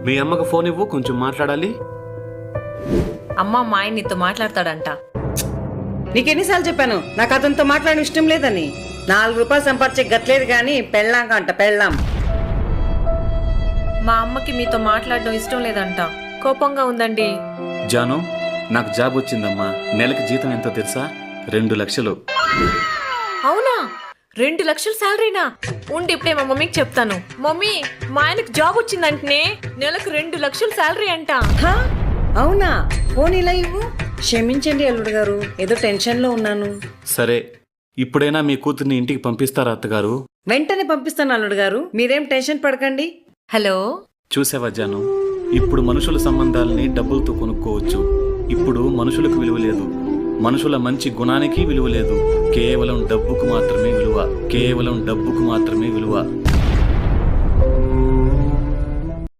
మీ అమ్మకు ఫోన్ ఇవ్వు, కొంచెం మాట్లాడాలి. అమ్మ మా ఆయన నీతో మాట్లాడతాడంట. నీకెన్నిసార్లు చెప్పాను నాకు అతనితో మాట్లాడడం ఇష్టం లేదని. 4 రూపాయలు సంపాదించే గట్లేదు గాని పెళ్ళాం అంట పెళ్ళాం. మా అమ్మకి మీతో మాట్లాడడం ఇష్టం లేదంట, కోపంగా ఉందండి. జాను, నాకు జాబ్ వచ్చిందమ్మా. నెలకి జీతం ఎంతో తెలుసా? 2 లక్షలు. అవునా? 2 లక్షల శాలరీనా? ఉండి ఇప్పుడే మా మమ్మీకి చెప్తాను. మమ్మీ, మా ఆయనకు జాబ్ వచ్చిందంటనే, నెలకు 2 లక్షల శాలరీ అంట. హా? అవునా? ఫోన్ ఇలా ఇవ్వు. క్షమించండి అల్లుడు గారు, ఏదో టెన్షన్ లో ఉన్నాను. సరే, ఇప్పుడైనా మీ కూతుర్ని ఇంటికి పంపిస్తారా అత్తగారు? వెంటనే పంపిస్తాను అల్లుడు గారు, మీరేం టెన్షన్ పడకండి. హలో, చూసావా జాను, ఇప్పుడు మనుషుల సంబంధాలని డబ్బులతో కొనుక్కోవచ్చు. ఇప్పుడు మనుషులకు విలువ లేదు, మనుషుల మంచి గుణానికి విలువ లేదు. కేవలం డబ్బుకు మాత్రమే విలువ, కేవలం డబ్బుకు మాత్రమే విలువ.